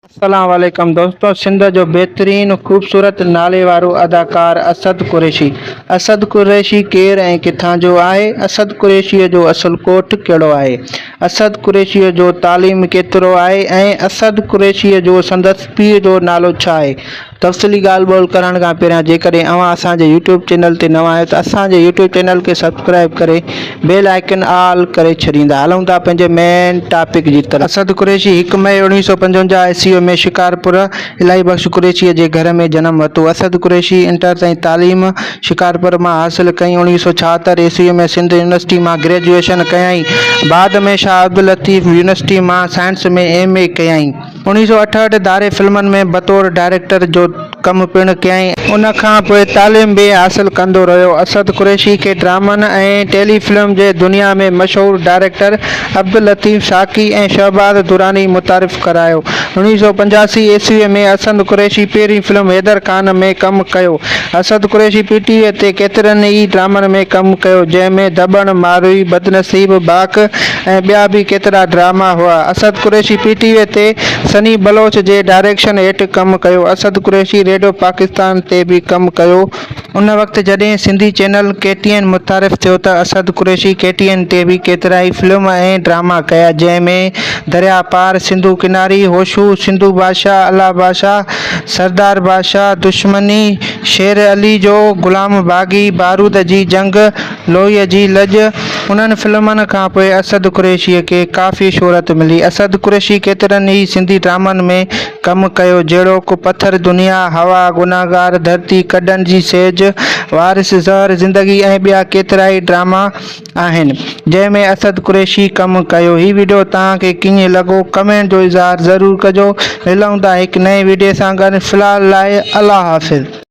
अस्सलाम वालेकुम दोस्तों। सिंध जो बेहतरीन खूबसूरत नाले वारो अदाकार असद कुरैशी केर ऐं किथां जो आहे? असद कुरैशीअ जो असुल कोट कहिड़ो आहे? असद कुरैशीअ जो तालीम केतिरो आहे ऐं असद कुरैशीअ जो संदसि पीउ जो नालो छा आहे? तफ़सीली ॻाल्हि ॿोल करण खां पहिरियां जेकॾहिं अव्हां असांजे यूट्यूब चैनल ते नवां आहियो त असांजे यूट्यूब चैनल खे सब्सक्राइब करे बेल आइकन ऑल करे छॾींदा। हलूं था पंहिंजे मेन टॉपिक जी तरफ़। असद कुरैशी 1 मई 1955 ईस्वी में शिकारपुर इलाही बख्श कुरैशीअ जे घर में जनम वरितो। असद कुरैशी इंटर ताईं तालीम शिकारपुर मां हासिल कई। 1976 ईस्वी में सिंध यूनिवर्सिटी मां ग्रेजुएशन कयई। बाद में शाह अब्दुल लतीफ़ यूनिवर्सिटी मां साइंस में MA कयई। 1968 धारे फिल्मनि में बतौर डायरेक्टर जो कमु पिणु कयई। उन खां पोइ तालीम बि हासिल कंदो रहियो। असद कुरैशी खे ड्रामनि ऐं टेलीफिल्म जे दुनिया में मशहूरु डायरेक्टर अब्दुल लतीफ़ शाकी ऐं शहबाज़ दुरानी मुतारिफ़ करायो। 1985 ईस्वी में असद कुरैशी पहिरीं फिल्म हैदर ख़ान में कमु कयो। असद कुरैशी PTV ते केतिरनि ई ड्रामनि में कमु कयो, जंहिंमें दॿण, मारूई, बदनसीब, बाक़ ऐं ॿिया बि केतिरा ड्रामा हुआ। असद कुरैशी PTV ते सनी बलोच जे डायरेक्शन हेठि कमु कयो। असद कुरैशी रेडियो पाकिस्तान ते बि कमु कयो। उन वक़्तु जॾहिं सिंधी चैनल KTN मुतारिफ़ थियो त असद कुरैशी KTN ते बि केतिरा ई फिल्म ऐं ड्रामा कया, जंहिंमें दरिया पार, सिंधु किनारी, होशू, सिंधु बादशाह, अल्लाह बादशाह, सरदार बादशाह, दुश्मनी, शेर अली जो ग़ुलाम बाग़ी, बारूद जी जंग, लोहीअ जी लॼ। उन्हनि फिल्मनि खां पोइ असद कुरैशीअ खे काफ़ी शोहरत मिली। असद कुरैशी केतिरनि ई सिंधी ड्रामनि में कमु कयो, जहिड़ोकि पत्थर दुनिया, हवा, गुनाहगार, धरती, कॾनि जी सेज, वारिस, ज़हर ज़िंदगी ऐं ॿिया केतिरा ई ड्रामा आहिनि, जंहिंमें असद कुरैशी कमु कयो। हीउ वीडियो तव्हांखे कीअं लॻो कमेंट जो इज़हार ज़रूरु कजो। मिलूं था हिकु नए वीडियो सां गॾु। फ़िलहाल लाइ अल्लाह हाफ़िज़।